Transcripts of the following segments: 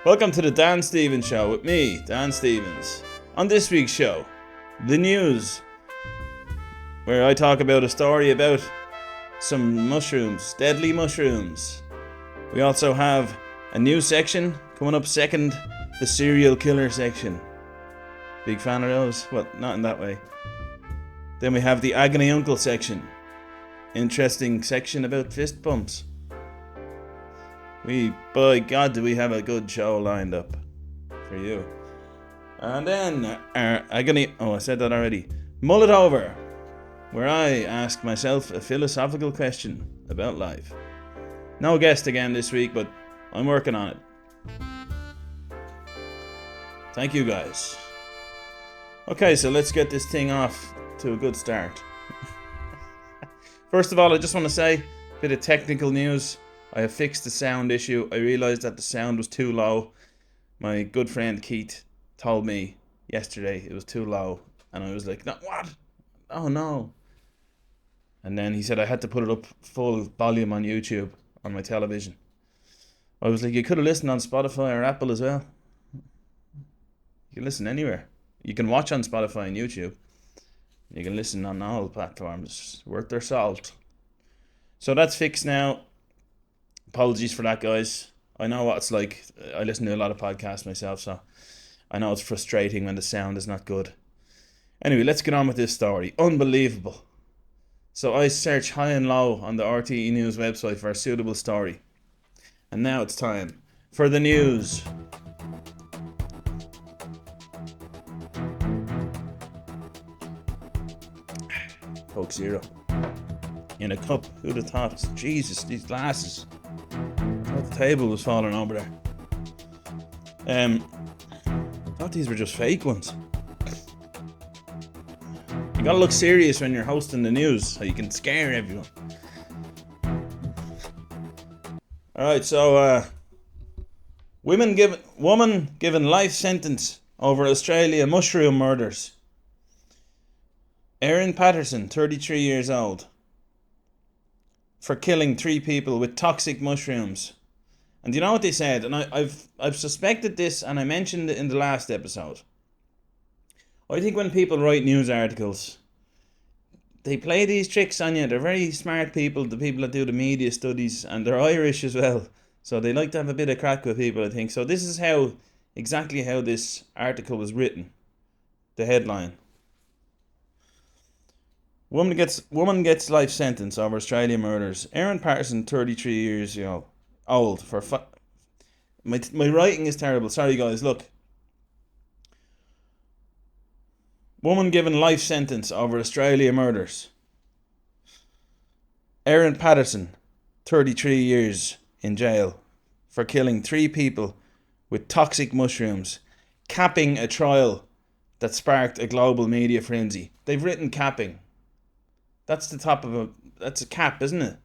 Welcome to the Dan Stevens Show with me, Dan Stevens. On this week's show, the news, where I talk about a story about some mushrooms, deadly mushrooms. We also have a new section coming up second, the serial killer section. Big fan of those? Well, not in that way. Then we have the agony uncle section. Interesting section about fist bumps. By God, do we have a good show lined up for you. And then I said that already. Mull it over, where I ask myself a philosophical question about life. No guest again this week, but I'm working on it. Thank you guys. Okay, so let's get this thing off to a good start. First of all, I just want to say a bit of technical news. I have fixed the sound issue. I realised that the sound was too low. My good friend Keith told me yesterday it was too low. And I was like, no, what? Oh no. And then he said I had to put it up full volume on YouTube, on my television. I was like, you could have listened on Spotify or Apple as well. You can listen anywhere. You can watch on Spotify and YouTube. You can listen on all platforms. Worth their salt. So that's fixed now. Apologies for that, guys. I know what it's like. I listen to a lot of podcasts myself, so I know it's frustrating when the sound is not good. Anyway, let's get on with this story. Unbelievable. So I search high and low on the RTE News website for a suitable story. And now it's time for the news. Coke Zero. In a cup. Who'd have thought? Jesus, these glasses. I thought the table was falling over there. I thought these were just fake ones. You gotta look serious when you're hosting the news so you can scare everyone. Alright, so woman given life sentence over Australia mushroom murders. Erin Patterson, 33 years old, for killing 3 people with toxic mushrooms. And you know what they said? And I've suspected this, and I mentioned it in the last episode. I think when people write news articles, they play these tricks on you. They're very smart people, the people that do the media studies, and they're Irish as well. So they like to have a bit of crack with people, I think. So this is exactly how this article was written. The headline. Woman gets life sentence over Australian murders. Erin Patterson, 33 years old, for my writing is terrible. Sorry guys, look. Woman given life sentence over Australia murders. Erin Patterson, 33 years in jail for killing 3 people with toxic mushrooms, capping a trial that sparked a global media frenzy. They've written capping. That's a cap, isn't it?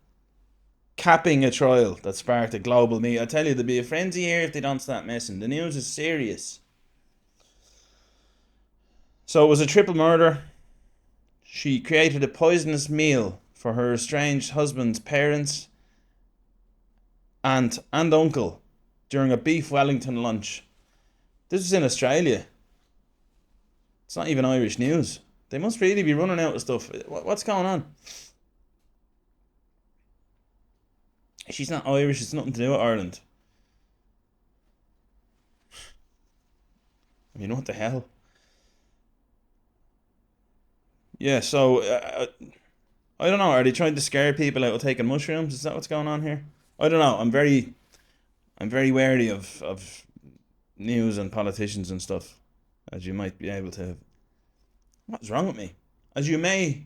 Capping a trial that sparked a global media. I tell you, there'll be a frenzy here if they don't start messing. The news is serious. So it was a triple murder. She created a poisonous meal for her estranged husband's parents, aunt and uncle during a beef Wellington lunch. This was in Australia. It's not even Irish news. They must really be running out of stuff. What's going on? She's not Irish. It's nothing to do with Ireland. I mean, what the hell? Yeah, so I don't know. Are they trying to scare people out of taking mushrooms? Is that what's going on here? I don't know. I'm very wary of news and politicians and stuff, as you might be able to. What's wrong with me? As you may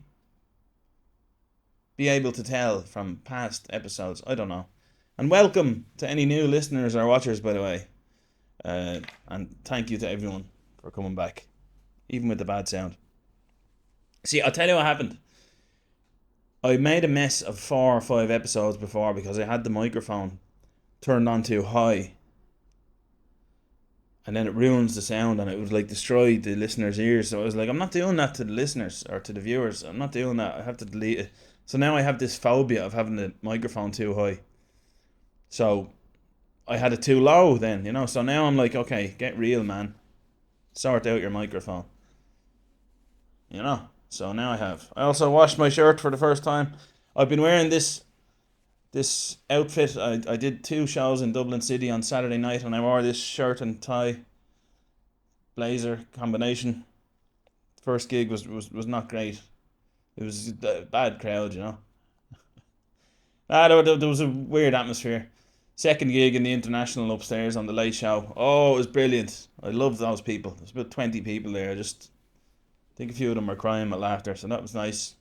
be able to tell from past episodes, I don't know. And welcome to any new listeners or watchers, by the way. And thank you to everyone for coming back, even with the bad sound. See, I'll tell you what happened. I made a mess of 4 or 5 episodes before because I had the microphone turned on too high. And then it ruins the sound and it would like destroy the listeners' ears. So I was like, I'm not doing that to the listeners or to the viewers. I'm not doing that. I have to delete it. So now I have this phobia of having the microphone too high. So I had it too low then, So now I'm like, okay, get real, man. Sort out your microphone, So now I have. I also washed my shirt for the first time. I've been wearing this outfit. I did 2 shows in Dublin City on Saturday night, and I wore this shirt and tie blazer combination. First gig was not great. It was a bad crowd. There was a weird atmosphere. Second gig in the International upstairs on the Late Show. Oh, it was brilliant. I loved those people. There's about 20 people there. I think a few of them were crying with laughter, so that was nice.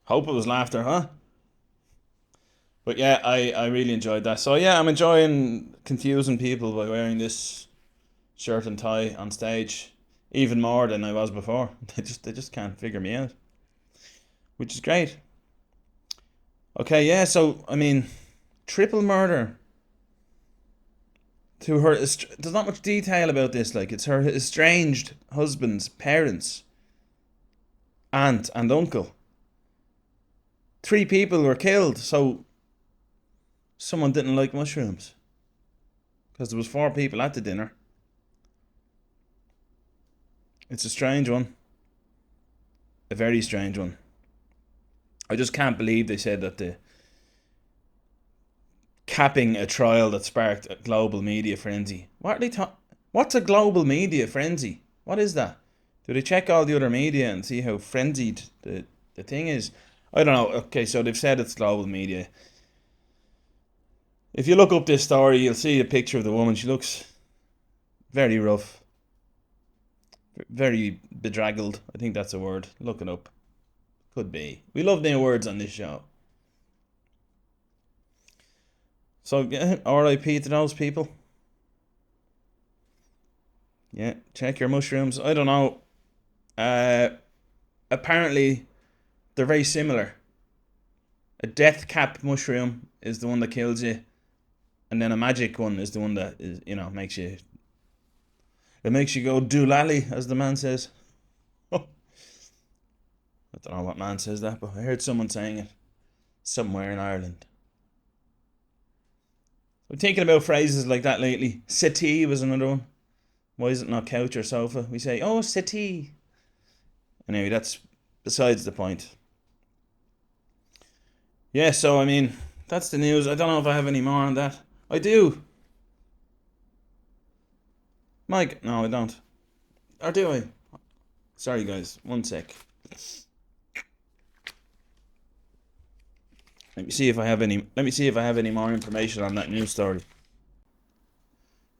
Hope it was laughter, huh? But yeah, I really enjoyed that. So yeah, I'm enjoying confusing people by wearing this shirt and tie on stage even more than I was before. They just can't figure me out, which is great. Okay, yeah. So I mean, triple murder to her. There's not much detail about this. Like, it's her estranged husband's parents, aunt and uncle. 3 people were killed. So someone didn't like mushrooms because there was 4 people at the dinner. It's a strange one. A very strange one. I just can't believe they said that the capping a trial that sparked a global media frenzy. What are they What's a global media frenzy? What is that? Do they check all the other media and see how frenzied the thing is? I don't know. Okay, so they've said it's global media. If you look up this story, you'll see a picture of the woman. She looks very rough. Very bedraggled. I think that's a word. Look it up. Could be. We love new words on this show. So, yeah, RIP to those people. Yeah, check your mushrooms. I don't know. Apparently, they're very similar. A death cap mushroom is the one that kills you, and then a magic one is the one that is, makes you go doolally, as the man says. I don't know what man says that, but I heard someone saying it somewhere in Ireland. I'm thinking about phrases like that lately. Settee was another one. Why is it not couch or sofa? We say, oh, settee. Anyway, that's besides the point. Yeah, so I mean, that's the news. I don't know if I have any more on that. I do. Mike, no, I don't. Or do I? Sorry, guys. One sec. Let me see if I have any more information on that news story.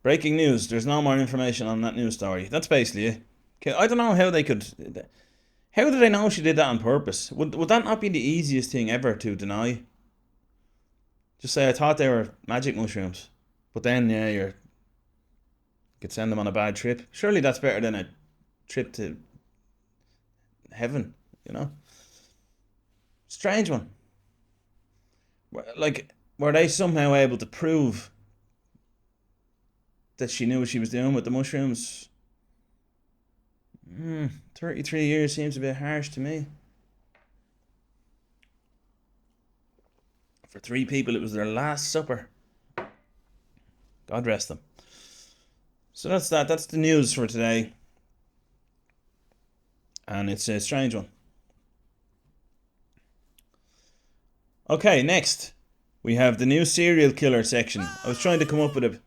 Breaking news. There's no more information on that news story. That's basically it. Okay, I don't know how they could. How did they know she did that on purpose? Would that not be the easiest thing ever to deny? Just say I thought they were magic mushrooms, but then yeah, you could send them on a bad trip. Surely that's better than a trip to heaven. Strange one. Like, were they somehow able to prove that she knew what she was doing with the mushrooms? 33 years seems a bit harsh to me. For 3 people, it was their last supper. God rest them. So that's that. That's the news for today. And it's a strange one. Okay, next we have the new serial killer section. I was trying to come up with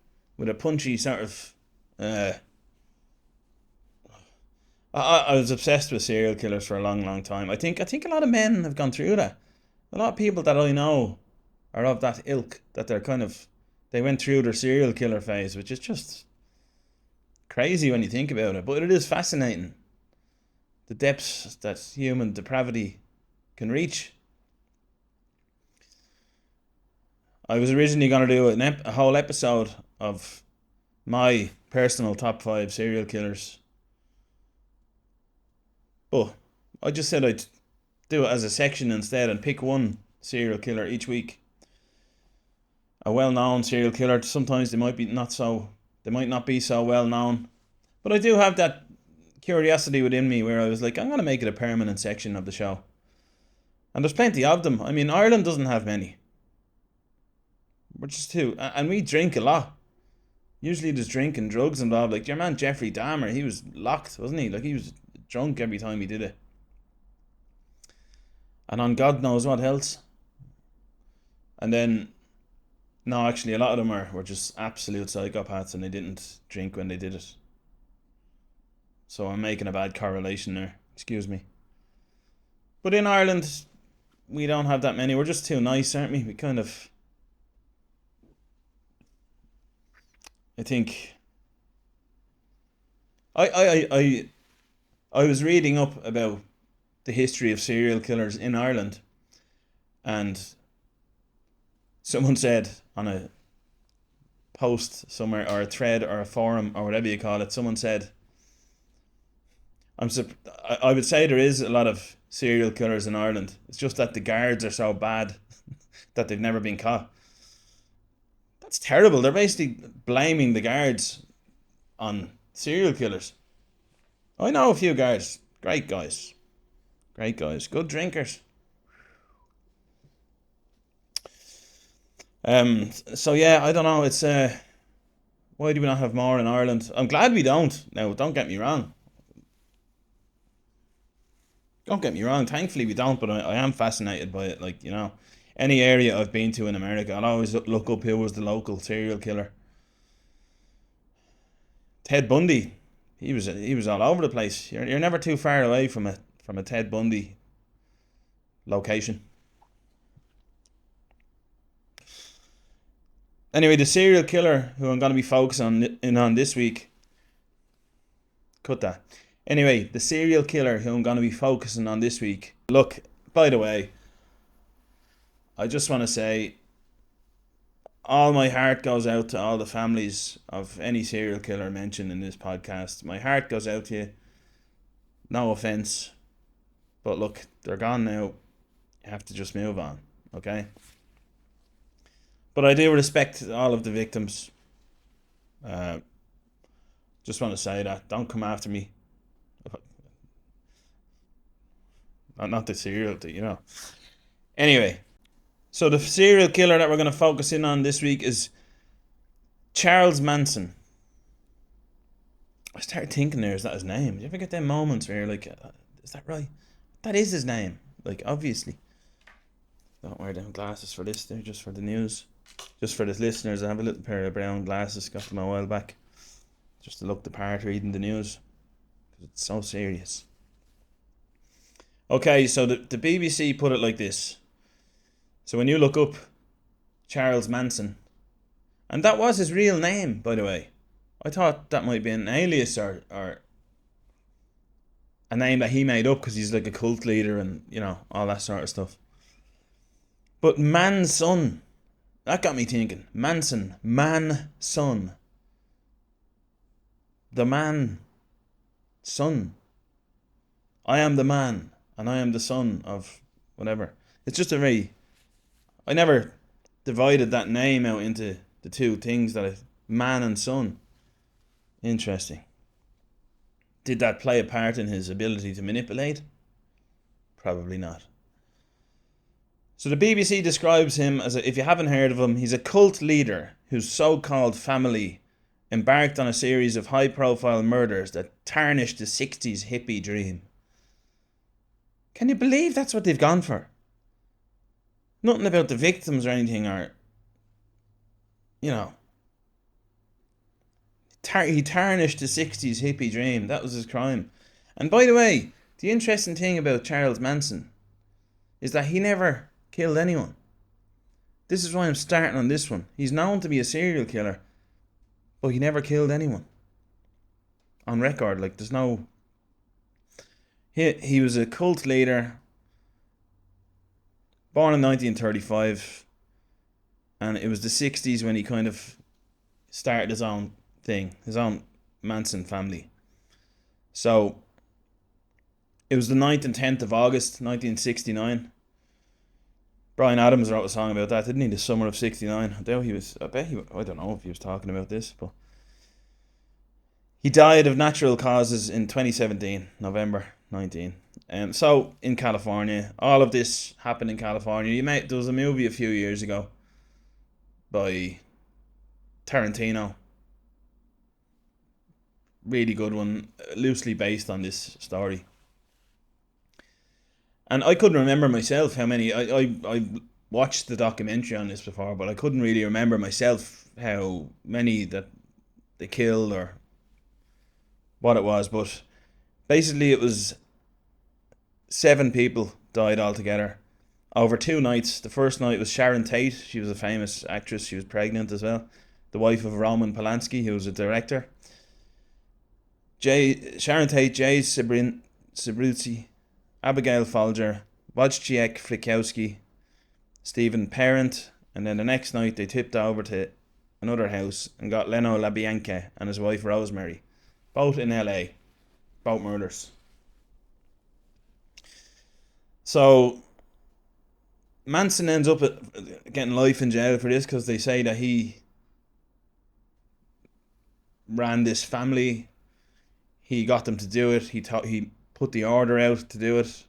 a punchy sort of. I was obsessed with serial killers for a long, long time. I think a lot of men have gone through that. A lot of people that I know are of that ilk, that they went through their serial killer phase, which is just crazy when you think about it. But it is fascinating, the depths that human depravity can reach. I was originally going to do a whole episode of my personal top 5 serial killers, but I just said I'd do it as a section instead and pick one serial killer each week. A well-known serial killer. Sometimes they might not be so well known, but I do have that curiosity within me where I was like, I'm going to make it a permanent section of the show. And there's plenty of them. I mean, Ireland doesn't have many. We're just too, and we drink a lot. Usually there's drink and drugs involved. Like your man Jeffrey Dahmer, he was locked, wasn't he? Like he was drunk every time he did it. And on God knows what else. And then, no, actually, a lot of them were just absolute psychopaths and they didn't drink when they did it. So I'm making a bad correlation there. Excuse me. But in Ireland, we don't have that many. We're just too nice, aren't we? We kind of. I think. I was reading up about the history of serial killers in Ireland, and someone said on a post somewhere or a thread or a forum or whatever you call it, someone said, I would say there is a lot of serial killers in Ireland. It's just that the guards are so bad that they've never been caught. That's terrible. They're basically blaming the guards on serial killers. I know a few guards, great guys, good drinkers. So yeah, I don't know. It's why do we not have more in Ireland? I'm glad we don't. Now, don't get me wrong. Don't get me wrong. Thankfully, we don't. But I am fascinated by it. Like any area I've been to in America, I'll always look up who was the local serial killer. Ted Bundy, he was all over the place. You're never too far away from a Ted Bundy location. Anyway, the serial killer who I'm going to be focusing on this week. Cut that. Anyway, the serial killer who I'm going to be focusing on this week. Look, by the way, I just want to say all my heart goes out to all the families of any serial killer mentioned in this podcast. My heart goes out to you. No offense. But look, they're gone now. You have to just move on, okay? But I do respect all of the victims. Just want to say that. Don't come after me. Not the serial, Anyway, so the serial killer that we're going to focus in on this week is Charles Manson. I started thinking there, is that his name? Do you ever get them moments where you're like, is that right? That is his name. Like, obviously. Don't wear them glasses for this. They're just for the news. Just for the listeners, I have a little pair of brown glasses. Got them a while back. Just to look the part reading the news. Because it's so serious. Okay, so the BBC put it like this. So when you look up Charles Manson, and that was his real name, by the way. I thought that might be an alias or a name that he made up because he's like a cult leader and, all that sort of stuff. But Manson, that got me thinking. Manson, man-son. The man, son. I am the man, and I am the son of whatever. It's just I never divided that name out into the two things man and son. Interesting. Did that play a part in his ability to manipulate? Probably not. So the BBC describes him as, if you haven't heard of him, he's a cult leader whose so-called family embarked on a series of high-profile murders that tarnished the 60s hippie dream. Can you believe that's what they've gone for? Nothing about the victims or anything, or, he tarnished the 60s hippie dream. That was his crime. And by the way, the interesting thing about Charles Manson is that he never killed anyone. This is why I'm starting on this one. He's known to be a serial killer, but he never killed anyone. On record, like there's no... He was a cult leader, born in 1935, and it was the 60s when he kind of started his own thing, his own Manson family. So, it was the 9th and 10th of August, 1969. Bryan Adams wrote a song about that, didn't he? The summer of '69. I don't know if he was talking about this, but he died of natural causes in 2017, November 19. So in California, all of this happened in California. There was a movie a few years ago by Tarantino. Really good one, loosely based on this story. And I couldn't remember myself how many. I watched the documentary on this before, but I couldn't really remember myself how many that they killed or what it was. But basically, it was 7 people died altogether over 2 nights. The first night was Sharon Tate. She was a famous actress. She was pregnant as well. The wife of Roman Polanski, who was a director. Sharon Tate, Jay Sabruzzi, Abigail Folger, Wojciech Frykowski, Stephen Parent, and then the next night they tipped over to another house and got Leno LaBianca and his wife Rosemary, both in LA, both murders. So Manson ends up getting life in jail for this because they say that he ran this family. He got them to do it. He put the order out to do it.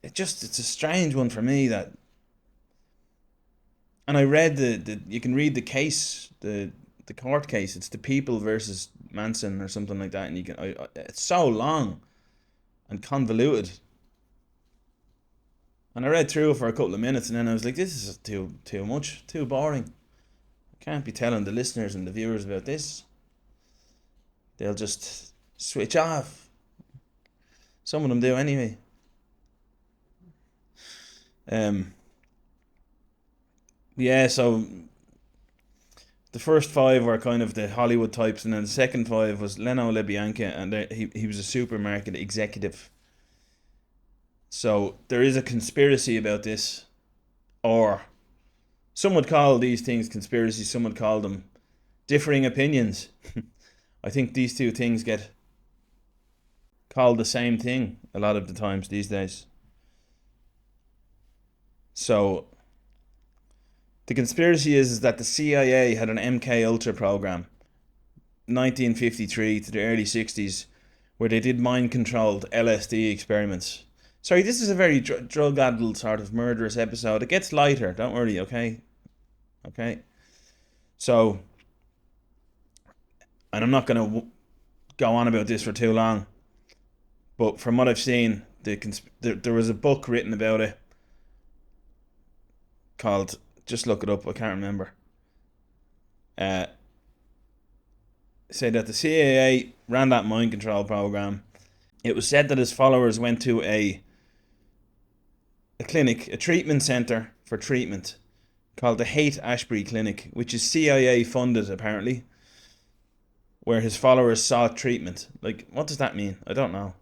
It's a strange one for me that. And I read you can read the case, the court case. It's the People versus Manson or something like that, and it's so long and convoluted. And I read through it for a couple of minutes, and then I was like, this is too much, too boring. I can't be telling the listeners and the viewers about this. They'll just switch off. Some of them do anyway. Yeah, so the first 5 were kind of the Hollywood types, and then the second 5 was Leno LaBianca, and he was a supermarket executive. So there is a conspiracy about this, or some would call these things conspiracies, some would call them differing opinions. I think these two things get called the same thing a lot of the times these days. So the conspiracy is that the CIA had an MK Ultra program, 1953 to the early 60s, where they did mind controlled LSD experiments. Sorry, this is a very drug-addled sort of murderous episode. It gets lighter, don't worry, okay? Okay? So, and I'm not going to go on about this for too long, but from what I've seen, there was a book written about it called, just look it up, I can't remember. Said that the CIA ran that mind control program. It was said that his followers went to a clinic, a treatment center for treatment, called the Haight-Ashbury Clinic, which is CIA funded apparently, where his followers sought treatment. Like, what does that mean? I don't know.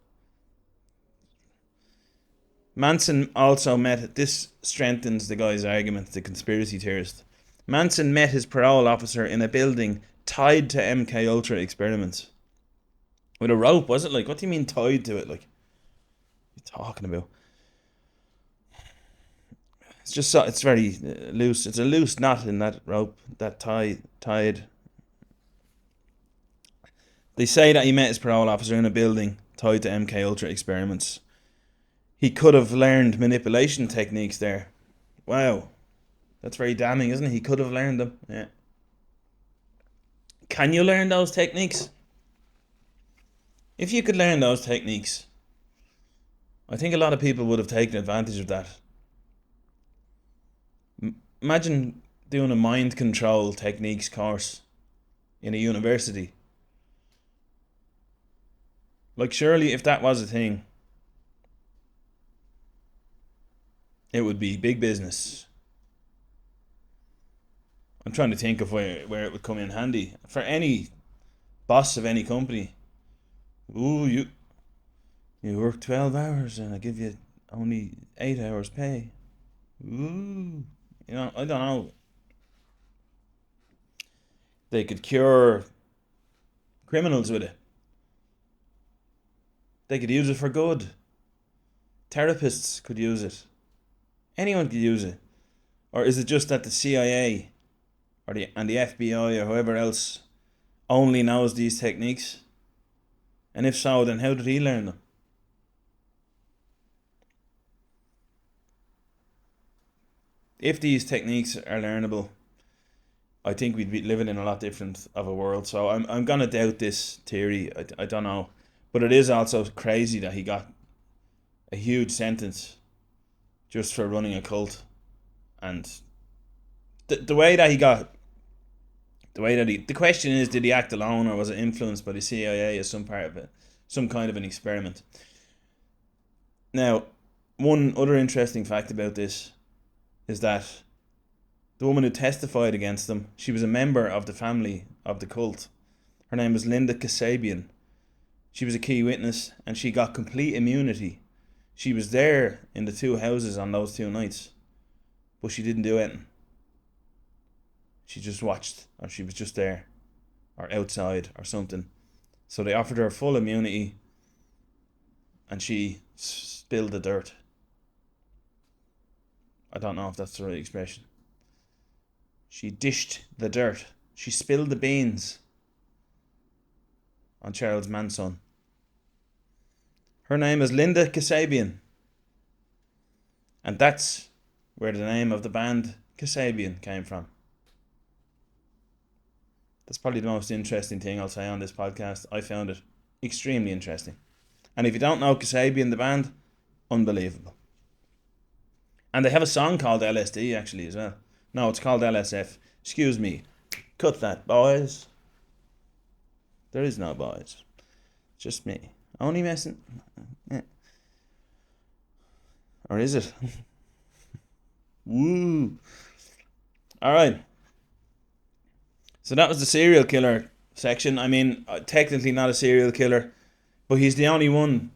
Manson also met, this strengthens the guy's argument, the conspiracy theorist. Manson met his parole officer in a building tied to MK Ultra experiments. With a rope, was it? Like, what do you mean tied to it? Like, what are you talking about? It's just so, it's very loose. It's a loose knot in that rope, that tied. They say that he met his parole officer in a building tied to MK Ultra experiments. He could have learned manipulation techniques there. Wow. That's very damning, isn't it? He could have learned them. Yeah. Can you learn those techniques? If you could learn those techniques, I think a lot of people would have taken advantage of that. Imagine doing a mind control techniques course in a university. Like, surely if that was a thing, it would be big business. I'm trying to think of where it would come in handy. For any boss of any company. Ooh, you work 12 hours and I give you only 8 hours pay. Ooh. You know, I don't know. They could cure criminals with it. They could use it for good. Therapists could use it. Anyone could use it. Or is it just that the CIA and the FBI or whoever else only knows these techniques? And if so, then how did he learn them? If these techniques are learnable, I think we'd be living in a lot different of a world. So I'm gonna doubt this theory. I don't know, but it is also crazy that he got a huge sentence just for running a cult, and the way that he got the way that he the question is, did he act alone or was it influenced by the CIA as some part of it, some kind of an experiment? Now, one other interesting fact about this is that the woman who testified against them, she was a member of the family of the cult. Her name was Linda Kasabian. She was a key witness and she got complete immunity. She was there in the two houses on those two nights, but she didn't do anything. She just watched, or she was just there, or outside, or something. So they offered her full immunity and she spilled the dirt. I don't know if that's the right expression. She dished the dirt. She spilled the beans on Charles Manson. Her name is Linda Kasabian. And that's where the name of the band Kasabian came from. That's probably the most interesting thing I'll say on this podcast. I found it extremely interesting. And if you don't know Kasabian, the band, unbelievable. And they have a song called LSD actually as well. No, it's called LSF. Excuse me. Cut that, boys. There is no boys. Just me. Only messing. Yeah. Or is it? Woo. Alright. So that was the serial killer section. I mean, technically not a serial killer, but he's the only one.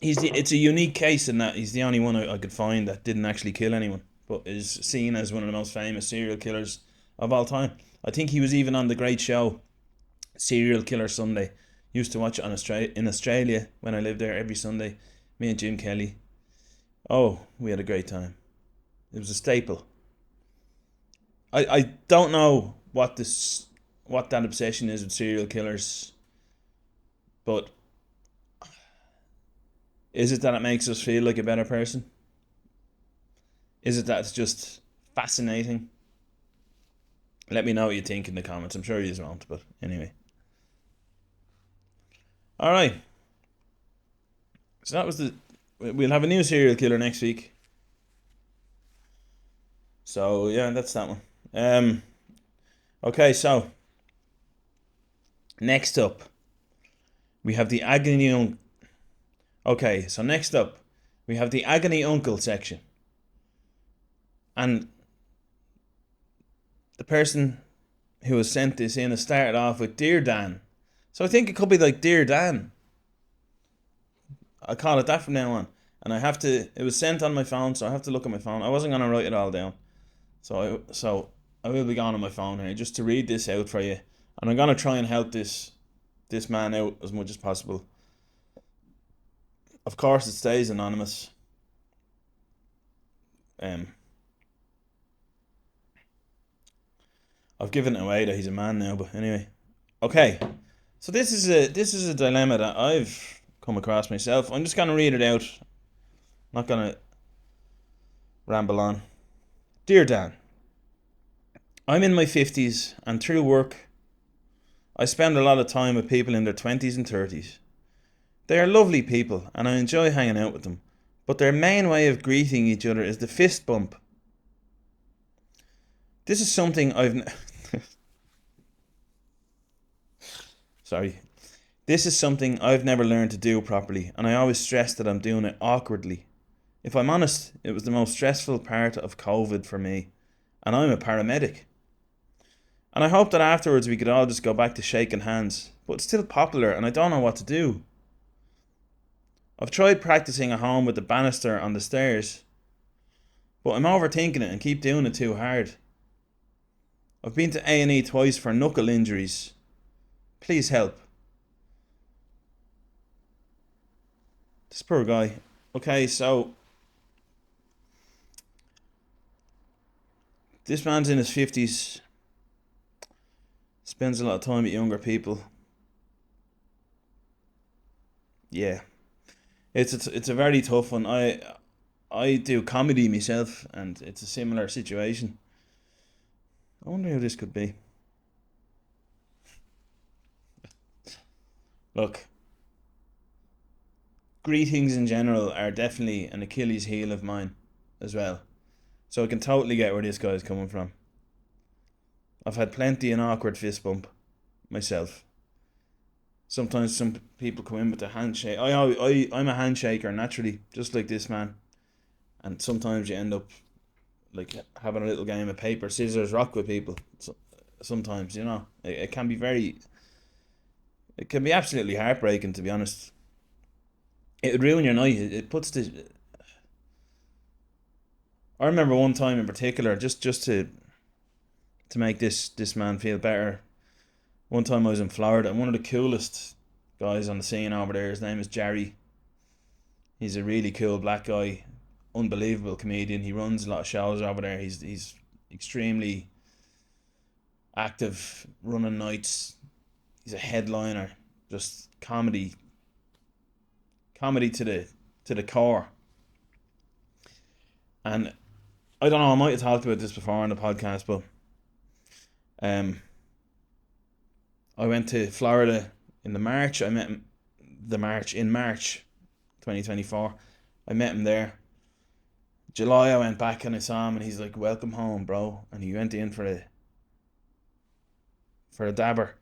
It's a unique case in that he's the only one I could find that didn't actually kill anyone, but is seen as one of the most famous serial killers of all time. I think he was even on the great show, Serial Killer Sunday. Used to watch it in Australia when I lived there every Sunday. Me and Jim Kelly. Oh, we had a great time. It was a staple. I don't know what that obsession is with serial killers, but is it that it makes us feel like a better person? Is it that it's just fascinating? Let me know what you think in the comments. I'm sure you won't, but anyway. Alright. So that was we'll have a new serial killer next week. So yeah, that's that one. Okay, so next up we have the agony. Okay, so next up we have the agony uncle section, and the person who has sent this in has started off with Dear Dan. So I think it could be like Dear Dan. I call it that from now on, and it was sent on my phone, so I have to look at my phone. I wasn't gonna write it all down, so I will be going on my phone here just to read this out for you, and I'm gonna try and help this man out as much as possible. Of course, it stays anonymous. I've given it away that he's a man now, but anyway. Okay, so this is a dilemma that I've come across myself. I'm just gonna read it out. I'm not gonna ramble on. Dear Dan, I'm in my 50s and through work I spend a lot of time with people in their 20s and 30s. They are lovely people and I enjoy hanging out with them, but their main way of greeting each other is the fist bump. This is something Sorry. This is something I've never learned to do properly, and I always stress that I'm doing it awkwardly. If I'm honest, it was the most stressful part of COVID for me, and I'm a paramedic. And I hope that afterwards we could all just go back to shaking hands, but it's still popular and I don't know what to do. I've tried practicing at home with the banister on the stairs, but I'm overthinking it and keep doing it too hard. I've been to A&E twice for knuckle injuries. Please help. This poor guy. Okay, so this man's in his 50s. Spends a lot of time with younger people. Yeah. It's a very tough one. I do comedy myself and it's a similar situation. I wonder who this could be. Look, greetings in general are definitely an Achilles heel of mine as well. So I can totally get where this guy's coming from. I've had plenty an awkward fist bump myself. Sometimes some people come in with a handshake. I'm a handshaker naturally, just like this man. And sometimes you end up like having a little game of paper, scissors, rock with people. So, sometimes, it can be it can be absolutely heartbreaking, to be honest. It would ruin your night. It puts the. I remember one time in particular, just to make this man feel better. One time I was in Florida, and one of the coolest guys on the scene over there, his name is Jerry. He's a really cool black guy, unbelievable comedian. He runs a lot of shows over there. He's extremely active, running nights. He's a headliner, just comedy to the core. And I don't know, I might have talked about this before on the podcast, but um, I went to Florida in the March. I met him in March 2024. I met him there. July I went back and I saw him and he's like, "Welcome home, bro." And he went in for a dabber.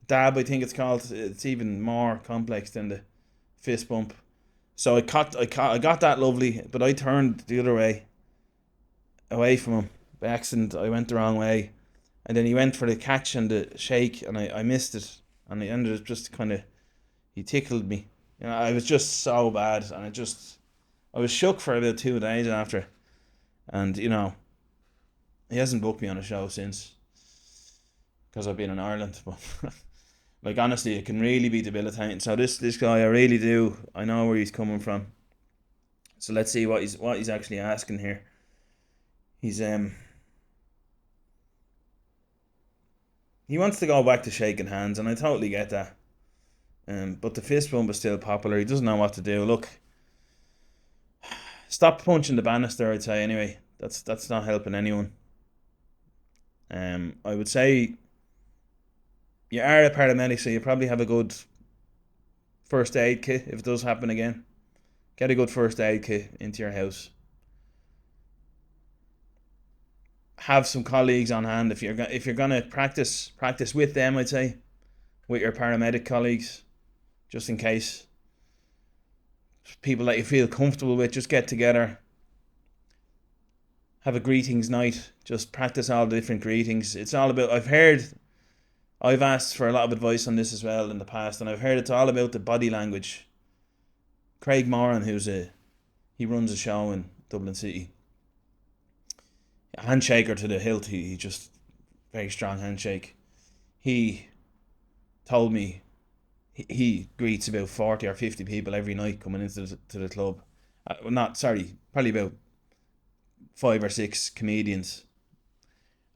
Dab, I think it's called. It's even more complex than the fist bump. So I got that lovely, but I turned the other way, away from him. By accident, I went the wrong way. And then he went for the catch and the shake, and I missed it. And I ended up just kind of, he tickled me. I was just so bad. And I was shook for about 2 days after. And, he hasn't booked me on a show since, because I've been in Ireland. But, like, honestly, it can really be debilitating. So this guy, I know where he's coming from. So let's see what he's actually asking here. He's, he wants to go back to shaking hands, and I totally get that. But the fist bump is still popular. He doesn't know what to do. Look, stop punching the banister. I'd say anyway. That's not helping anyone. I would say you are a paramedic, so you probably have a good first aid kit if it does happen again. Get a good first aid kit into your house. Have some colleagues on hand if you're gonna practice with them. I'd say with your paramedic colleagues, just in case. People that you feel comfortable with, just get together, have a greetings night, just practice all the different greetings. It's all about, I've asked for a lot of advice on this as well in the past, and I've heard it's all about the body language. Craig Moran, he runs a show in Dublin City, a handshaker to the hilt. He just, very strong handshake. He told me he greets about 40 or 50 people every night coming into the club. Not sorry, probably about 5 or 6 comedians,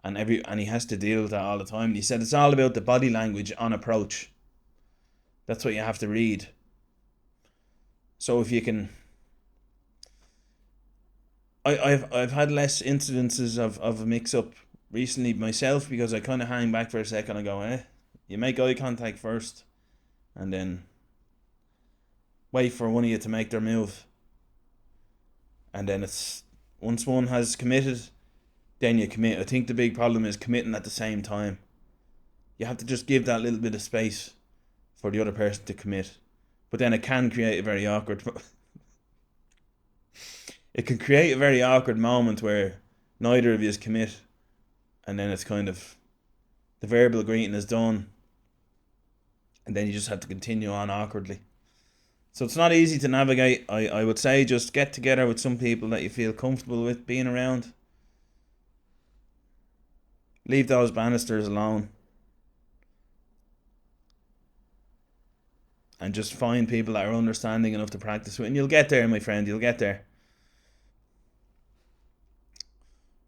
and he has to deal with that all the time. And he said it's all about the body language on approach. That's what you have to read. So if you can, I've had less incidences of a mix up recently myself, because I kind of hang back for a second and go, you make eye contact first, and then wait for one of you to make their move, and then it's once one has committed, then you commit. I think the big problem is committing at the same time. You have to just give that little bit of space for the other person to commit, but then it can create a very awkward. It can create a very awkward moment where neither of you commit, and then it's kind of the verbal greeting is done, and then you just have to continue on awkwardly. So it's not easy to navigate. I would say just get together with some people that you feel comfortable with being around. Leave those banisters alone. And just find people that are understanding enough to practice with. And you'll get there, my friend. You'll get there.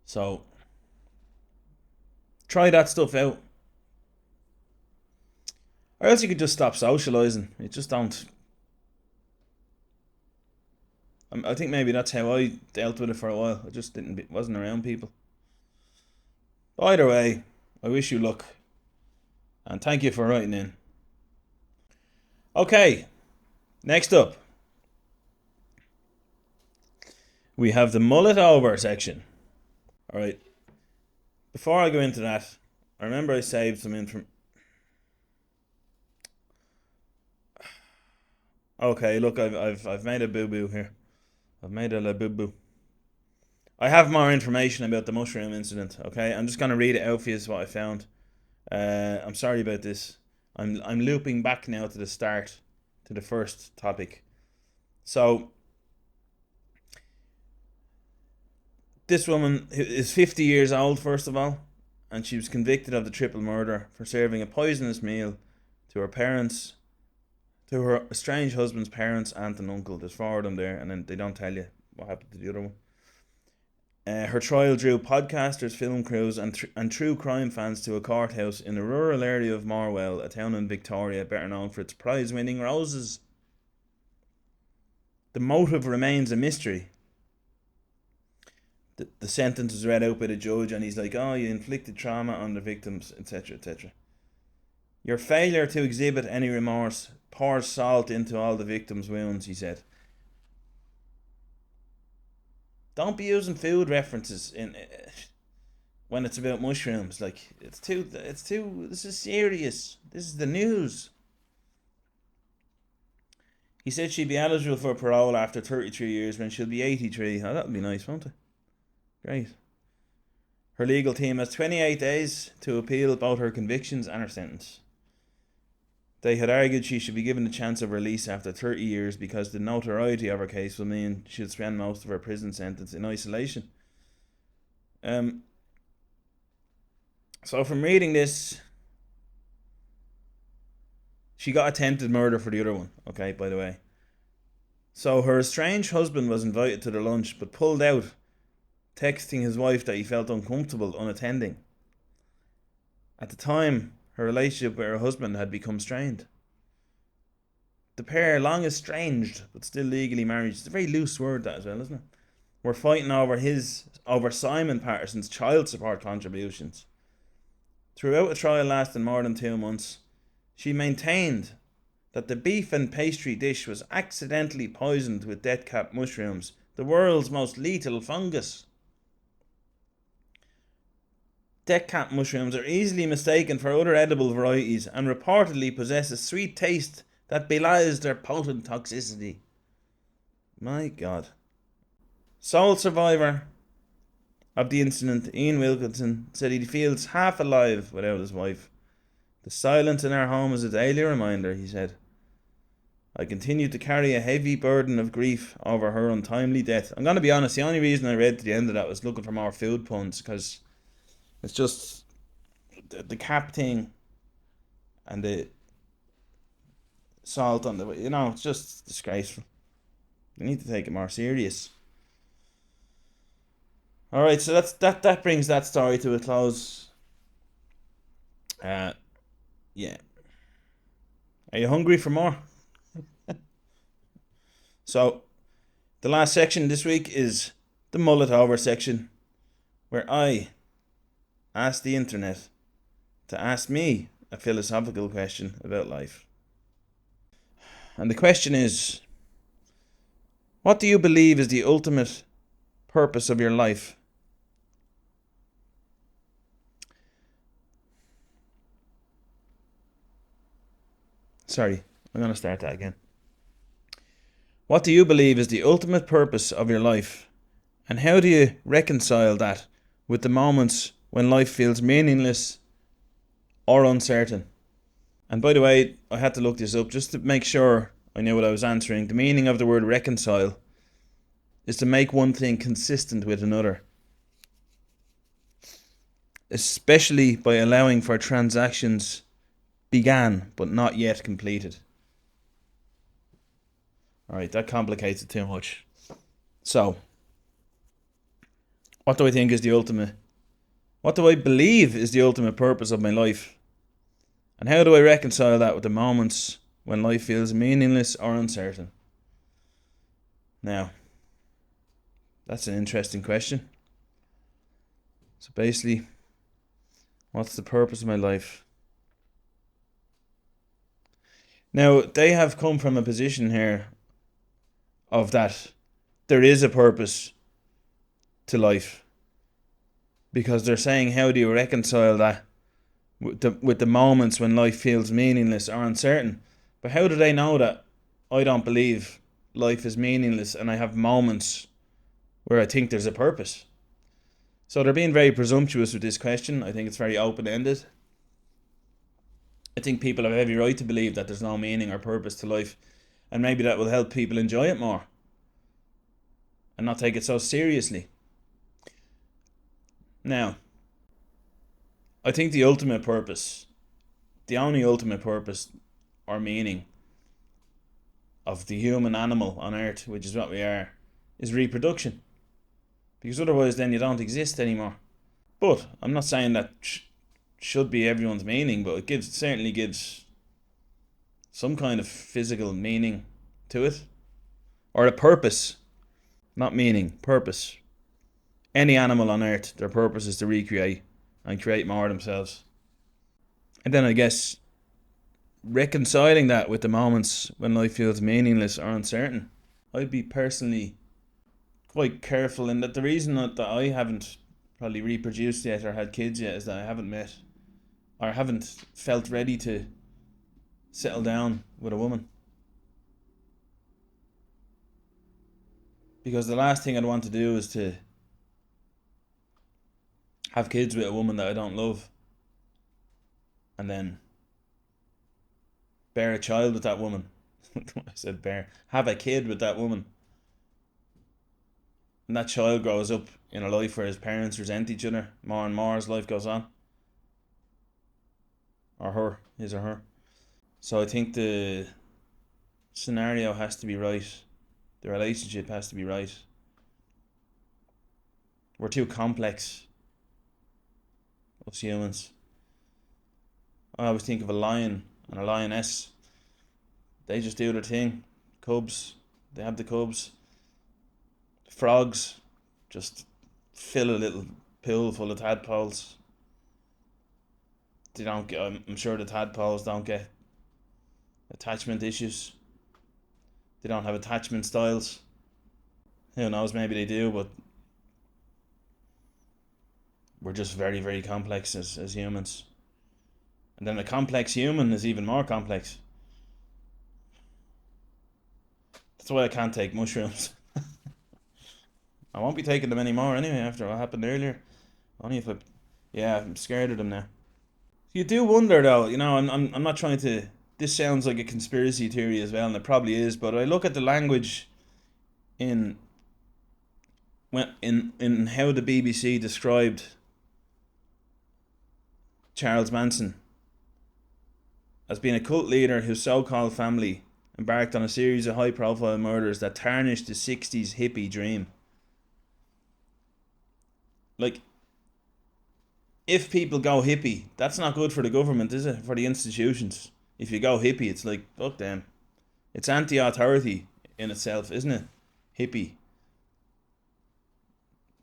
So try that stuff out. Or else you could just stop socialising. You just don't. I think maybe that's how I dealt with it for a while. I just wasn't around people. Either way, I wish you luck. And thank you for writing in. Okay, next up, we have the mullet over section. Alright, before I go into that, I remember I saved some information. Okay, look, I've made a boo boo here. I've made a boo boo. I have more information about the mushroom incident. Okay, I'm just gonna read it out for you. Is what I found. I'm sorry about this. I'm looping back now to the start, to the first topic. So this woman is 50 years old, first of all, and she was convicted of the triple murder for serving a poisonous meal to her parents, to her estranged husband's parents, aunt and uncle. There's four of them there, and then they don't tell you what happened to the other one. Her trial drew podcasters, film crews, and true crime fans to a courthouse in the rural area of Morwell, a town in Victoria better known for its prize-winning roses. The motive remains a mystery. The sentence was read out by the judge, and he's like, "Oh, you inflicted trauma on the victims, etc., etc. Your failure to exhibit any remorse pours salt into all the victims' wounds," he said. Don't be using food references in when it's about mushrooms. Like it's too. This is serious. This is the news. He said she'd be eligible for parole after 33 years when she'll be 83. Oh, that would be nice, won't it? Great. Her legal team has 28 days to appeal both her convictions and her sentence. They had argued she should be given a chance of release after 30 years because the notoriety of her case will mean she'll spend most of her prison sentence in isolation. So from reading this, she got attempted murder for the other one, okay, by the way. So her estranged husband was invited to the lunch but pulled out, texting his wife that he felt uncomfortable unattending. At the time, her relationship with her husband had become strained. The pair, long estranged but still legally married, it's a very loose word that as well, isn't it? Were fighting over Simon Patterson's child support contributions. Throughout a trial lasting more than 2 months, she maintained that the beef and pastry dish was accidentally poisoned with deathcap mushrooms, the world's most lethal fungus. Deathcap mushrooms are easily mistaken for other edible varieties and reportedly possess a sweet taste that belies their potent toxicity. My God. Sole survivor of the incident, Ian Wilkinson, said he feels half alive without his wife. The silence in our home is a daily reminder, he said. I continue to carry a heavy burden of grief over her untimely death. I'm going to be honest, the only reason I read to the end of that was looking for more food puns, because it's just the cap thing and the salt on the, it's just disgraceful. You need to take it more serious. All right, so that brings that story to a close. Yeah. Are you hungry for more? So, the last section this week is the mullet over section, where I ask the internet to ask me a philosophical question about life. And the question is, what do you believe is the ultimate purpose of your life? Sorry, I'm going to start that again. What do you believe is the ultimate purpose of your life? And how do you reconcile that with the moments when life feels meaningless or uncertain? And by the way, I had to look this up just to make sure I knew what I was answering. The meaning of the word reconcile is to make one thing consistent with another, especially by allowing for transactions began but not yet completed. Alright, that complicates it too much. So, what do I think is the ultimate? What do I believe is the ultimate purpose of my life? And how do I reconcile that with the moments when life feels meaningless or uncertain? Now, that's an interesting question. So basically, What's the purpose of my life? Now, they have come from a position here of that there is a purpose to life, because they're saying, how do you reconcile that with the moments when life feels meaningless or uncertain? But how do they know that I don't believe life is meaningless and I have moments where I think there's a purpose? So they're being very presumptuous with this question. I think it's very open-ended. I think people have every right to believe that there's no meaning or purpose to life, and maybe that will help people enjoy it more and not take it so seriously. Now, I think the ultimate purpose, the only ultimate purpose or meaning of the human animal on earth, which is what we are, is reproduction. Because otherwise then you don't exist anymore. But I'm not saying that should be everyone's meaning, but it certainly gives some kind of physical meaning to it. Or a purpose. Not meaning, purpose. Any animal on earth, their purpose is to recreate and create more themselves. And then I guess reconciling that with the moments when life feels meaningless or uncertain. I'd be personally quite careful in that. The reason that I haven't probably reproduced yet or had kids yet is that I haven't met or haven't felt ready to settle down with a woman. Because the last thing I'd want to do is to have kids with a woman that I don't love and then bear a child with that woman. I said bear. Have a kid with that woman. And that child grows up in a life where his parents resent each other more and more as life goes on. Or her, his or her. So I think the scenario has to be right. The relationship has to be right. We're too complex, us humans. I always think of a lion and a lioness. They just do their thing. Cubs, they have the cubs. Frogs just fill a little pool full of tadpoles. They don't get, I'm sure the tadpoles don't get attachment issues. They don't have attachment styles. Who knows, maybe they do, but we're just very, very complex as humans. And then a complex human is even more complex. That's why I can't take mushrooms. I won't be taking them anymore anyway after what happened earlier. Only if I... Yeah, I'm scared of them now. You do wonder though, I'm not trying to... This sounds like a conspiracy theory as well, and it probably is, but I look at the language in in how the BBC described Charles Manson as being a cult leader whose so-called family embarked on a series of high-profile murders that tarnished the 60s hippie dream. Like, if people go hippie, that's not good for the government, is it? For the institutions. If you go hippie, it's like, fuck them. It's anti-authority in itself, isn't it? Hippie.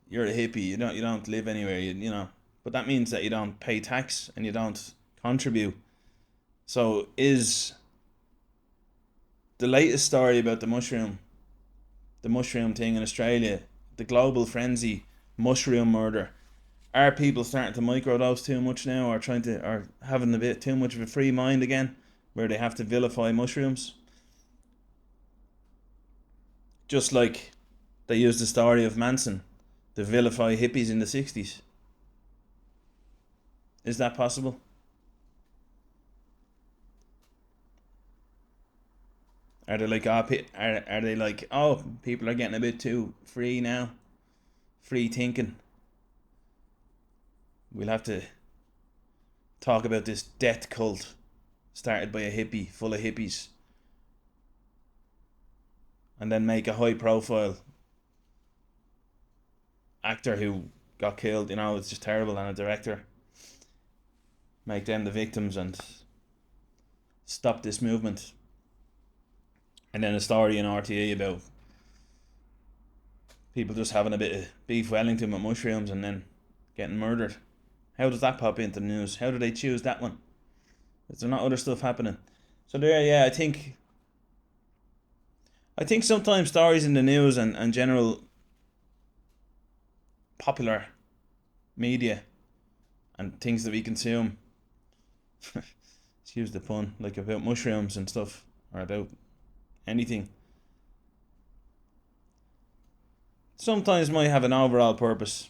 You're a hippie. You don't live anywhere. You know. But that means that you don't pay tax and you don't contribute. So is the latest story about the mushroom thing in Australia, the global frenzy, mushroom murder? Are people starting to microdose too much now, or having a bit too much of a free mind again, where they have to vilify mushrooms? Just like they used the story of Manson to vilify hippies in the 60s. Is that possible? Are they like, are they like, oh, people are getting a bit too free now, free thinking? We'll have to talk about this death cult started by a hippie, full of hippies, and then make a high profile actor who got killed. It's just terrible, and a director, make them the victims and stop this movement. And then a story in RTE about people just having a bit of beef Wellington with mushrooms and then getting murdered. How does that pop into the news? How do they choose that one? Is there not other stuff happening? So there, yeah, I think sometimes stories in the news and general popular media and things that we consume, excuse the pun, like about mushrooms and stuff, or about anything, sometimes might have an overall purpose,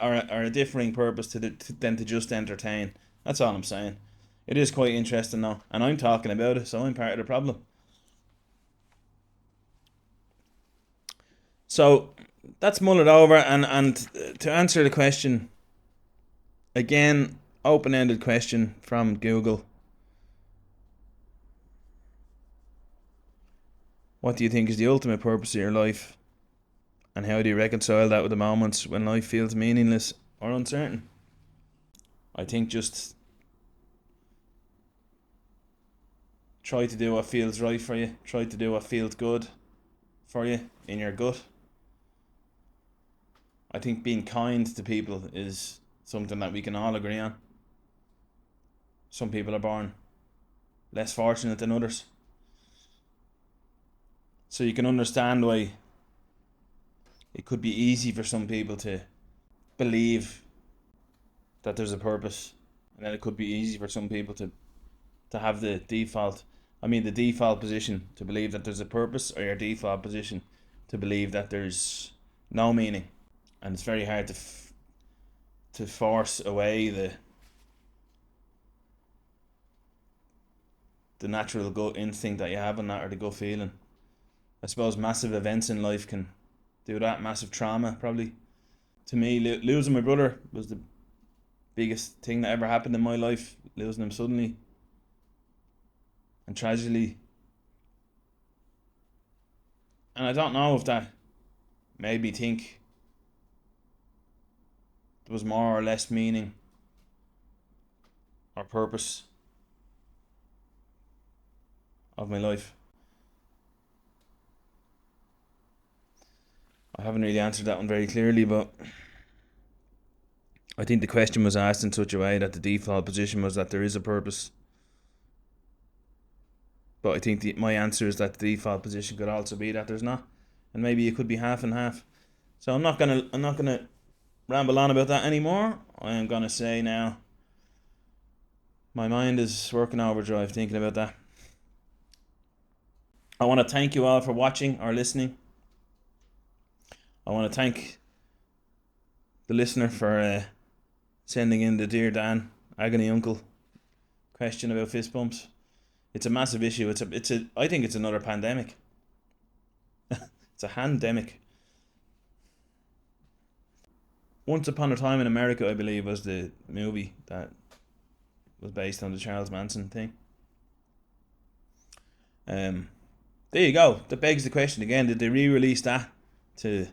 or a differing purpose than to just entertain. That's all I'm saying. It is quite interesting though, and I'm talking about it, so I'm part of the problem. So that's mull it over, and to answer the question again, open-ended question from Google. What do you think is the ultimate purpose of your life? And how do you reconcile that with the moments when life feels meaningless or uncertain? I think just try to do what feels right for you. Try to do what feels good for you in your gut. I think being kind to people is something that we can all agree on. Some people are born less fortunate than others. So you can understand why it could be easy for some people to believe that there's a purpose, and then it could be easy for some people to have the default position to believe that there's a purpose, or your default position to believe that there's no meaning. And it's very hard to force away the natural gut instinct that you have in that, or the gut feeling. I suppose massive events in life can do that. Massive trauma, probably. To me, losing my brother was the biggest thing that ever happened in my life. Losing him suddenly and tragically. And I don't know if that made me think there was more or less meaning or purpose of my life. I haven't really answered that one very clearly, but I think the question was asked in such a way that the default position was that there is a purpose. But I think my answer is that the default position could also be that there's not, and maybe it could be half and half. So I'm not gonna ramble on about that anymore. I am gonna say now, my mind is working overdrive thinking about that. I want to thank you all for watching or listening. I want to thank the listener for sending in the Dear Dan Agony Uncle question about fist bumps. It's a massive issue. I think it's another pandemic. It's a handemic. Once Upon a Time in America, I believe, was the movie that was based on the Charles Manson thing. There you go. That begs the question again: did they re-release that to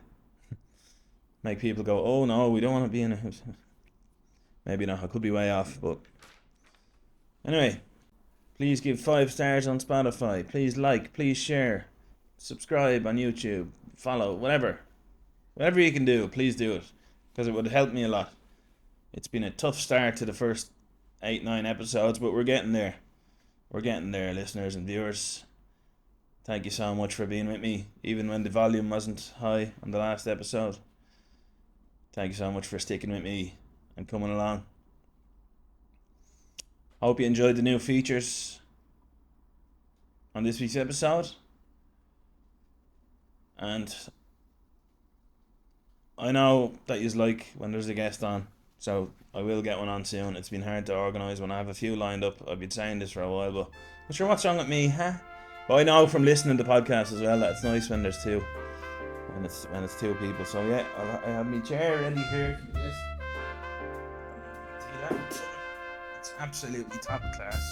make people go, "Oh no, we don't want to be in a"? Maybe not. I could be way off, but anyway, please give 5 stars on Spotify. Please like. Please share. Subscribe on YouTube. Follow. Whatever you can do, please do it, because it would help me a lot. It's been a tough start to the first 8-9 episodes, but we're getting there. We're getting there, listeners and viewers. Thank you so much for being with me, even when the volume wasn't high on the last episode. Thank you so much for sticking with me and coming along. Hope you enjoyed the new features on this week's episode. And I know that you like when there's a guest on, so I will get one on soon. It's been hard to organise when I have a few lined up. I've been saying this for a while, but I'm sure what's wrong with me, huh? But I know from listening to the podcast as well that it's nice when there's two, when it's two people. So yeah, I have my chair ready here. Yes. See that? It's absolutely top class.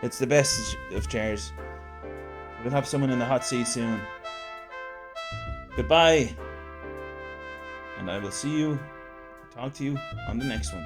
It's the best of chairs. We'll have someone in the hot seat soon. Goodbye, and I will talk to you on the next one.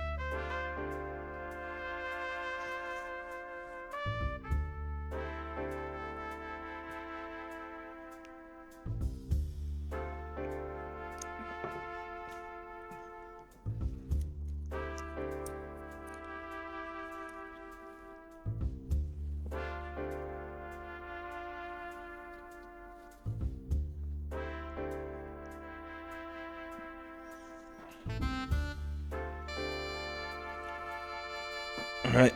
Alright.